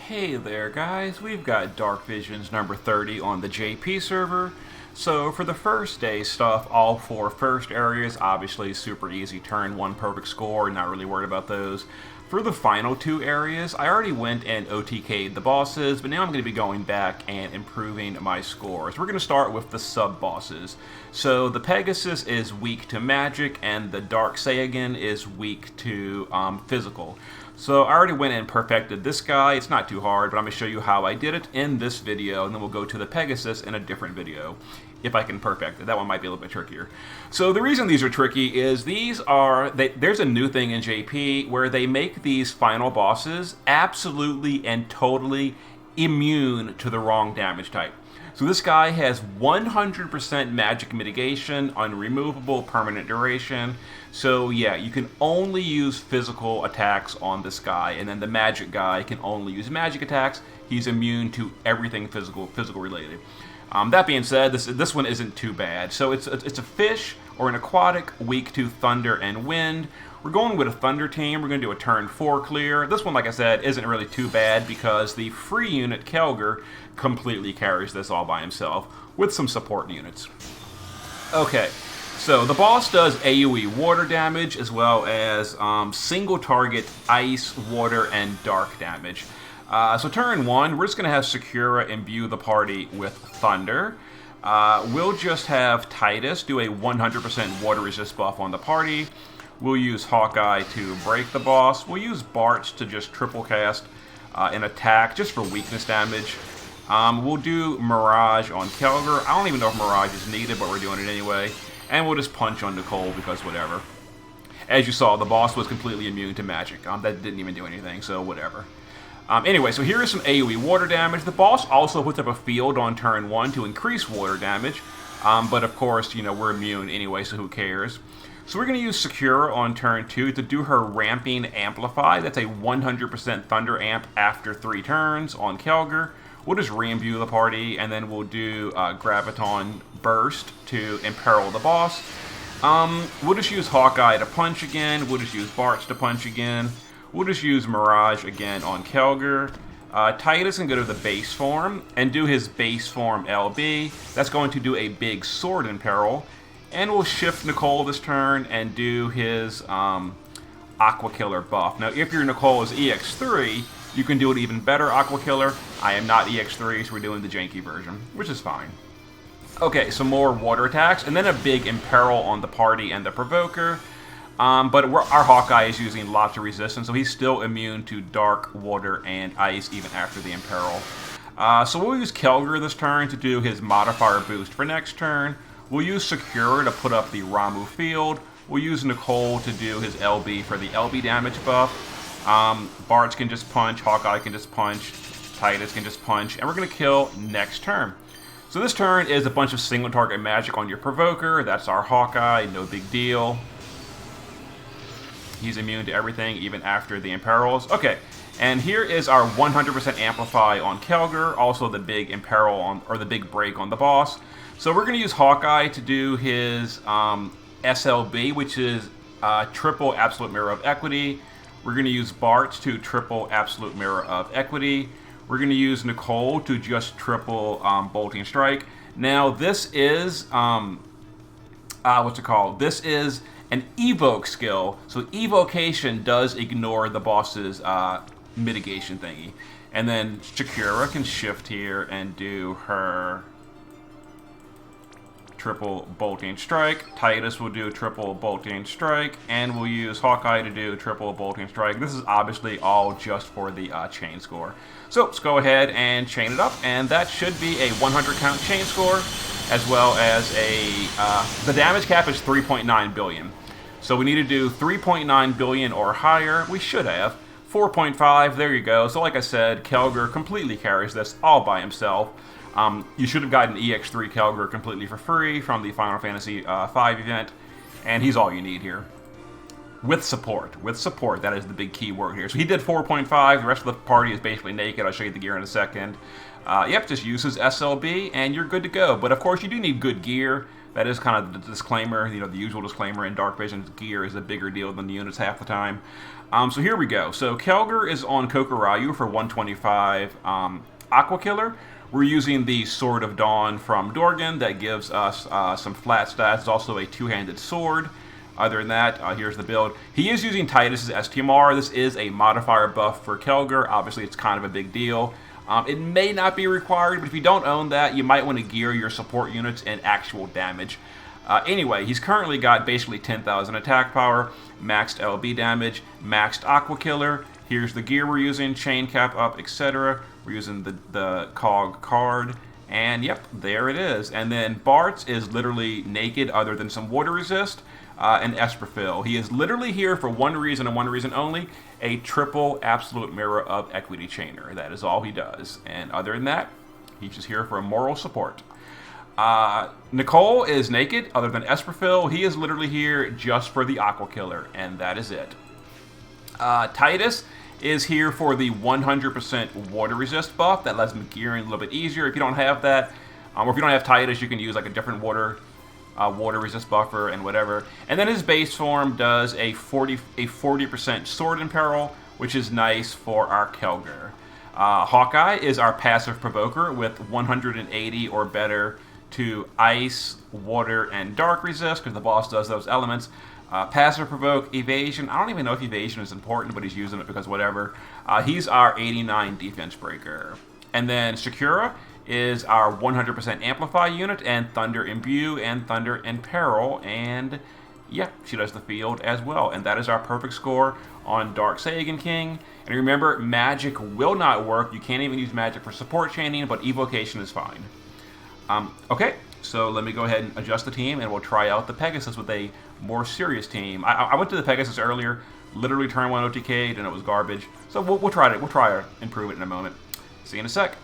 Hey there guys, we've got Dark Visions number 30 on the JP server. So for the first day stuff, all four first areas, obviously super easy, turn one perfect score, not really worried about those. For the final two areas, I already went and OTK'd the bosses, but now I'm going to be going back and improving my scores. We're going to start with the sub-bosses. So the Pegasus is weak to magic, and the Dark Sahagin is weak to physical. So I already went and perfected this guy. It's not too hard, but I'm going to show you how I did it in this video, and then we'll go to the Pegasus in a different video, if I can perfect it. That one might be a little bit trickier. So the reason these are tricky is there's a new thing in JP where they make these final bosses absolutely and totally immune to the wrong damage type. So this guy has 100% magic mitigation, unremovable, permanent duration. So yeah, you can only use physical attacks on this guy, and then the magic guy can only use magic attacks. He's immune to everything physical related. That being said, this one isn't too bad. So it's a fish or an aquatic weak to thunder and wind. We're going with a thunder team. We're going to do a turn 4 clear. This one, like I said, isn't really too bad because the free unit Kelger completely carries this all by himself with some support units. Okay, so the boss does AoE water damage as well as single target ice, water, and dark damage. So turn 1, we're just going to have Sakura imbue the party with thunder. We'll just have Titus do a 100% water resist buff on the party. We'll use Hawkeye to break the boss. We'll use Bartz to just triple cast an attack just for weakness damage. We'll do Mirage on Kelger. I don't even know if Mirage is needed, but we're doing it anyway. And we'll just punch on Nicole because whatever. As you saw, the boss was completely immune to magic. That didn't even do anything, so whatever. Anyway, so here is some AoE water damage. The boss also puts up a field on turn 1 to increase water damage. But of course, you know, we're immune anyway, so who cares? So we're going to use Sakura on turn 2 to do her Ramping Amplify. That's a 100% Thunder Amp after 3 turns on Kelger. We'll just re-imbue the party, and then we'll do Graviton Burst to imperil the boss. We'll just use Hawkeye to punch again. We'll just use Bartz to punch again. We'll just use Mirage again on Kelger. Titus can go to the base form and do his base form LB. That's going to do a big sword imperil. And we'll shift Nicole this turn and do his Aqua Killer buff. Now, if your Nicole is EX3, you can do an even better Aqua Killer. I am not EX3, so we're doing the janky version, which is fine. Okay, some more water attacks, and then a big imperil on the party and the Provoker. But our Hawkeye is using lots of resistance, so he's still immune to dark, water, and ice even after the imperil. So we'll use Kelger this turn to do his modifier boost for next turn. We'll use Sakura to put up the Ramu field. We'll use Nicole to do his LB for the LB damage buff. Bartz can just punch, Hawkeye can just punch, Titus can just punch, and we're going to kill next turn. So this turn is a bunch of single target magic on your Provoker. That's our Hawkeye, no big deal. He's immune to everything, even after the imperils. Okay, and here is our 100% Amplify on Kelger, also the big imperil on, or the big break on the boss. So we're going to use Hawkeye to do his SLB, which is triple Absolute Mirror of Equity. We're going to use Bartz to triple Absolute Mirror of Equity. We're going to use Nicole to just triple Bolting Strike. Now this is, what's it called? This is an Evoke skill. So Evocation does ignore the boss's mitigation thingy. And then Sakura can shift here and do her triple Bolting Strike. Titus will do triple Bolting Strike, and we'll use Hawkeye to do triple Bolting Strike. This is obviously all just for the chain score. So let's go ahead and chain it up, and that should be a 100 count chain score, as well as the damage cap is 3.9 billion. So we need to do 3.9 billion or higher. We should have 4.5. There you go. So like I said, Kelger completely carries this all by himself. You should have gotten EX3 Kelger completely for free from the Final Fantasy V event, and he's all you need here. With support. That is the big key word here. So he did 4.5. The rest of the party is basically naked. I'll show you the gear in a second. Yep, just use his SLB, and you're good to go. But of course, you do need good gear. That is kind of the disclaimer, the usual disclaimer in Dark Vision's gear is a bigger deal than the units half the time. So here we go. So Kelger is on Kokorayu for 125 Aqua Killer. We're using the Sword of Dawn from Dorgan that gives us some flat stats. It's also a two-handed sword. Other than that, here's the build. He is using Titus's STMR. This is a modifier buff for Kelger. Obviously, it's kind of a big deal. It may not be required, but if you don't own that, you might want to gear your support units in actual damage. Anyway, he's currently got basically 10,000 attack power, maxed LB damage, maxed Aqua Killer. Here's the gear we're using, chain cap up, etc. We're using the COG card, and yep, there it is. And then Bart's is literally naked other than some water resist. And Esperfill. He is literally here for one reason and one reason only, a triple absolute mirror of Equity Chainer. That is all he does. And other than that, he's just here for a moral support. Nicole is naked, other than Esperfill. He is literally here just for the Aqua Killer, and that is it. Titus is here for the 100% water resist buff. That lets him gearing a little bit easier. If you don't have that, or if you don't have Titus, you can use like a different water resist buffer and whatever. And then his base form does a 40% sword in peril, which is nice for our Kelger. Hawkeye is our passive provoker with 180 or better to ice, water, and dark resist, because the boss does those elements. Passive provoke evasion. I don't even know if evasion is important, but he's using it because whatever. He's our 89 defense breaker. And then Sakura is our 100% amplify unit, and Thunder Imbue and Thunder in Peril, and yeah, she does the field as well. And that is our perfect score on Dark Sahagin King. And remember, magic will not work. You can't even use magic for support chaining, but evocation is fine. Okay, so let me go ahead and adjust the team, and we'll try out the Pegasus with a more serious team. I went to the Pegasus earlier, literally turn 1 OTK'd, and it was garbage. So we'll try it. We'll try to improve it in a moment. See you in a sec.